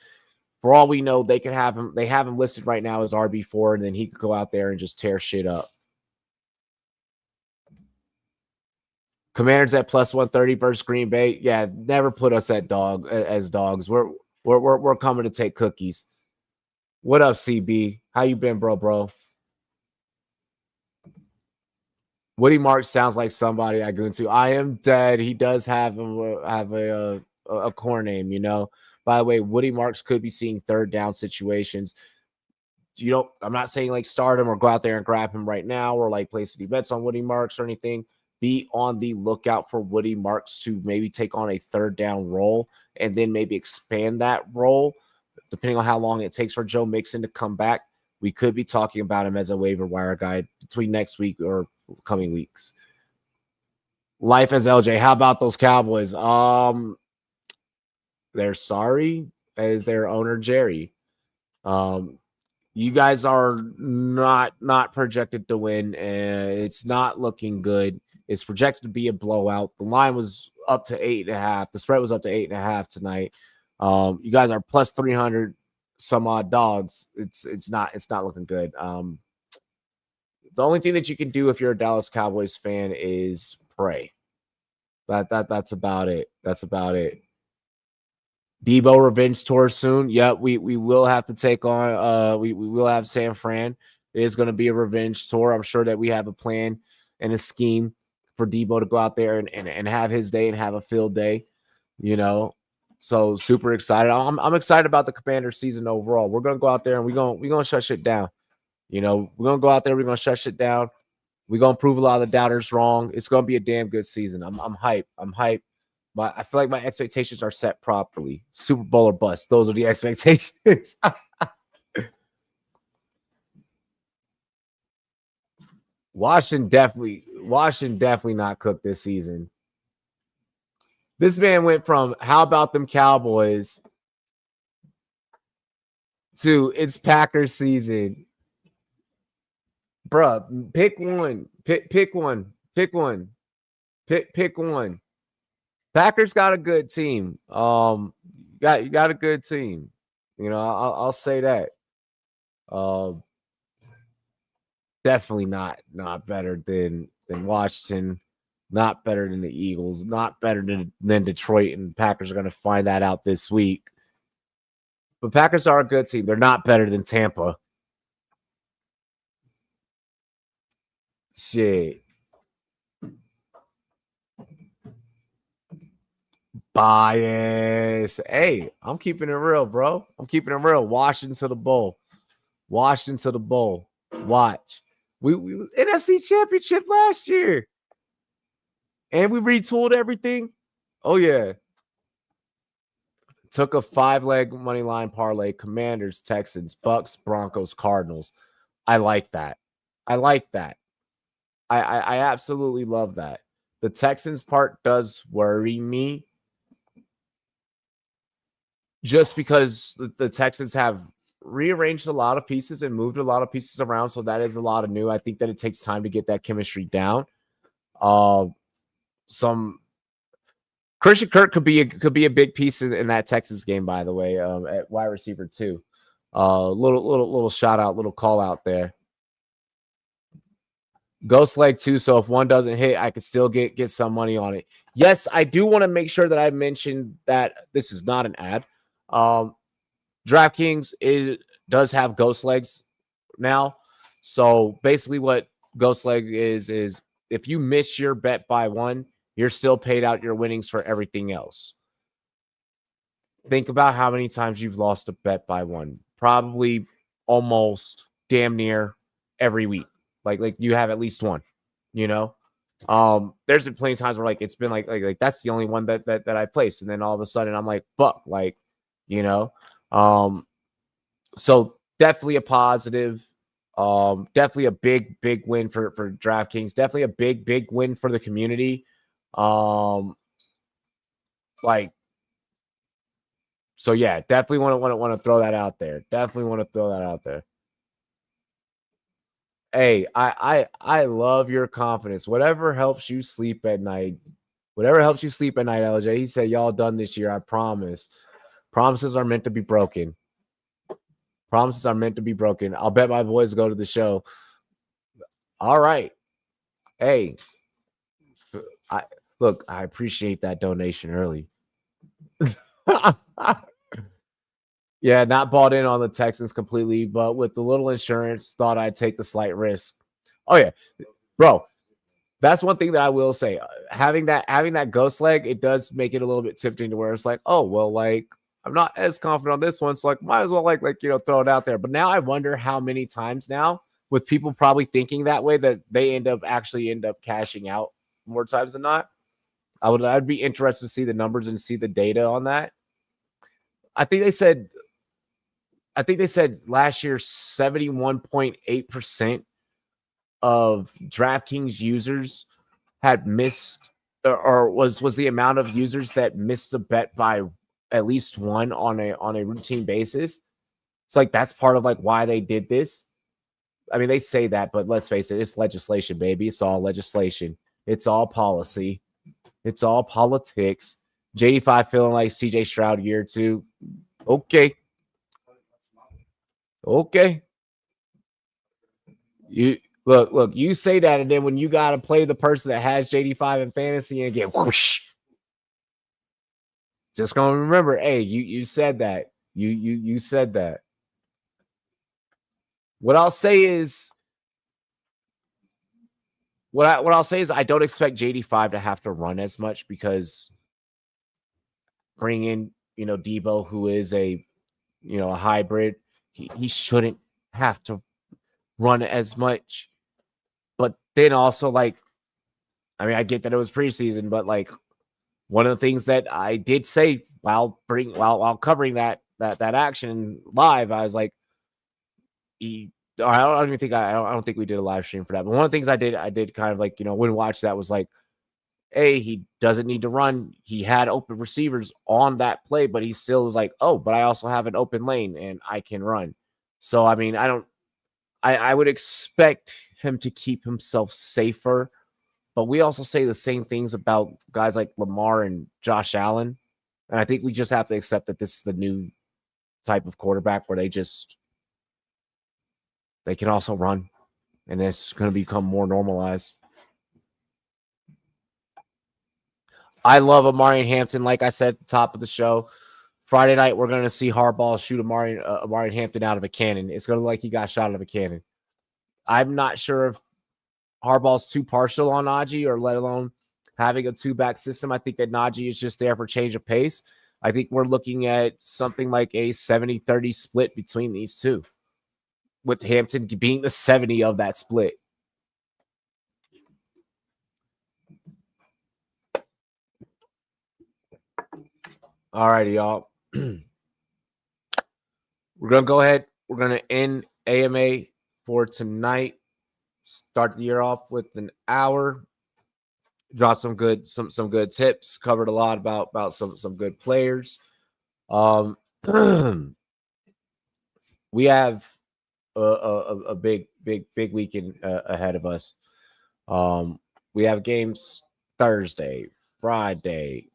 Speaker 1: For all we know, they have him listed right now as RB4, and then he could go out there and just tear shit up. Commanders at plus 130 versus Green Bay. Yeah, never put us as dogs. We're coming to take cookies. What up, CB? How you been, bro? Woody Marks sounds like somebody I go into. I am dead. He does have a core name, By the way, Woody Marks could be seeing third down situations. I'm not saying like start him or go out there and grab him right now or like place any bets on Woody Marks or anything. Be on the lookout for Woody Marks to maybe take on a third down role and then maybe expand that role, depending on how long it takes for Joe Mixon to come back. We could be talking about him as a waiver wire guy between next week or coming weeks. Life as LJ. How about those Cowboys? They're sorry as their owner, Jerry. You guys are not projected to win. It's not looking good. It's projected to be a blowout. The line was up to 8.5. The spread was up to 8.5 tonight. You guys are plus 300 some odd dogs. It's not looking good. The only thing that you can do if you're a Dallas Cowboys fan is pray. That's about it. That's about it. Debo revenge tour soon. Yep, we will have to take on we will have San Fran. It is going to be a revenge tour. I'm sure that we have a plan and a scheme for Debo to go out there and have his day and have a field day, So super excited. I'm excited about the Commanders season overall. We're gonna go out there and we're gonna shut shit down. We're gonna go out there, we're gonna shut shit down. We're gonna prove a lot of the doubters wrong. It's gonna be a damn good season. I'm hyped. I'm hyped. I feel like my expectations are set properly. Super Bowl or bust. Those are the expectations. Washington definitely not cooked this season. This man went from how about them Cowboys to it's Packers season. Bruh, pick one. Pick one. Pick one. Pick one. Packers got a good team. You got a good team. I'll say that. Definitely not better than Washington, not better than the Eagles, not better than Detroit, and Packers are going to find that out this week. But Packers are a good team. They're not better than Tampa. Shit. Bias. Hey, I'm keeping it real, bro. I'm keeping it real. Washington to the bowl. Washington to the bowl. Watch. We NFC Championship last year. And we retooled everything. Oh, yeah. Took a 5-leg money line parlay. Commanders, Texans, Bucks, Broncos, Cardinals. I like that. I like that. I absolutely love that. The Texans part does worry me just because the Texans have rearranged a lot of pieces and moved a lot of pieces around. So that is a lot of new. I think that it takes time to get that chemistry down. Some Christian Kirk could be a big piece in that Texas game, by the way, at wide receiver too. Little shout out, little call out there. Ghost leg too. So if one doesn't hit, I could still get some money on it. Yes, I do want to make sure that I mentioned that this is not an ad. DraftKings does have ghost legs now. So basically, what ghost leg is if you miss your bet by one, you're still paid out your winnings for everything else. Think about how many times you've lost a bet by one. Probably almost damn near every week. Like you have at least one, you know? There's been plenty of times where like it's been like that's the only one that I placed. And then all of a sudden I'm like, fuck, like, you know. So definitely a positive. Definitely a big win for DraftKings. Definitely a big win for the community. Like, so yeah, definitely want to throw that out there. Definitely want to throw that out there. Hey, I love your confidence. Whatever helps you sleep at night. Whatever helps you sleep at night, LJ. He said, y'all done this year. I promise. Promises are meant to be broken. Promises are meant to be broken. I'll bet my boys go to the show. All right. Hey, I appreciate that donation early. Yeah, not bought in on the Texans completely, but with the little insurance, thought I'd take the slight risk. Oh yeah, bro. That's one thing that I will say. Having that ghost leg, it does make it a little bit tempting to where it's like, oh well, like I'm not as confident on this one, so like might as well like throw it out there. But now I wonder how many times now, with people probably thinking that way, that they end up cashing out more times than not. I'd be interested to see the numbers and see the data on that. I think they said last year 71.8% of DraftKings users had missed or was the amount of users that missed a bet by at least one on a routine basis. It's like that's part of like why they did this. I mean, they say that, but let's face it, it's legislation, baby. It's all legislation. It's all policy. It's all politics. JD5 feeling like CJ Stroud year 2. Okay. You look, you say that, and then when you got to play the person that has JD5 in fantasy and get whoosh, just gonna remember, hey, you said that. You said that. What I'll say is I don't expect JD5 to have to run as much because bring in, Debo, who is a hybrid. He shouldn't have to run as much. But then also, like, I mean, I get that it was preseason, but like one of the things that I did say while covering that action live, I was like, I don't think we did a live stream for that. But one of the things I did kind of like, when watch that was like, hey, he doesn't need to run. He had open receivers on that play, but he still was like, oh, but I also have an open lane and I can run. So, I mean, I would expect him to keep himself safer, but we also say the same things about guys like Lamar and Josh Allen. And I think we just have to accept that this is the new type of quarterback where they can also run, and it's going to become more normalized. I love Amari Hampton. Like I said at the top of the show, Friday night, we're going to see Harbaugh shoot Amari Hampton out of a cannon. It's going to look like he got shot out of a cannon. I'm not sure if Harbaugh's too partial on Najee, or let alone having a two-back system. I think that Najee is just there for change of pace. I think we're looking at something like a 70-30 split between these two, with Hampton being the 70 of that split. All righty, y'all. We're gonna go ahead. We're gonna end AMA for tonight. Start the year off with an hour. Draw some good tips. Covered a lot about some good players. We have a big weekend ahead of us. We have games Thursday, Friday,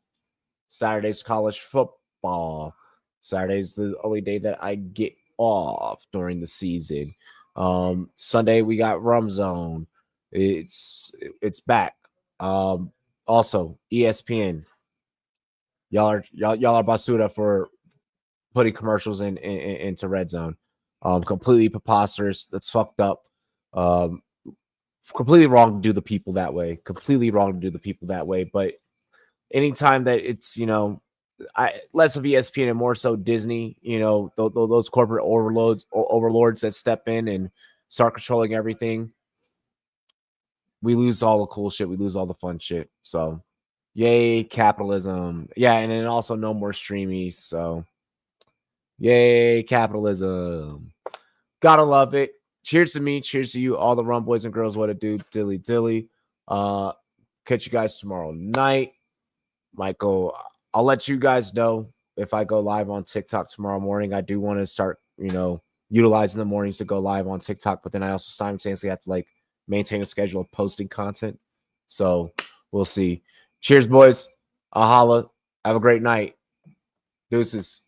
Speaker 1: Saturday's college football. Saturday's the only day that I get off during the season. Sunday we got Rum Zone. It's back. Also ESPN. Y'all are basura for putting commercials into Red Zone. Completely preposterous. That's fucked up. Completely wrong to do the people that way. But anytime that it's, less of ESPN and more so Disney, those corporate overlords that step in and start controlling everything, we lose all the cool shit. We lose all the fun shit. So, yay, capitalism. Yeah, and then also no more streamies. So, yay, capitalism. Gotta love it. Cheers to me. Cheers to you, all the Rum Boys and girls. What it do? Dilly dilly. Catch you guys tomorrow night. Michael, I'll let you guys know if I go live on TikTok tomorrow morning. I do want to start, utilizing the mornings to go live on TikTok, but then I also simultaneously have to maintain a schedule of posting content. So we'll see. Cheers, boys. Ahala. Have a great night. Deuces.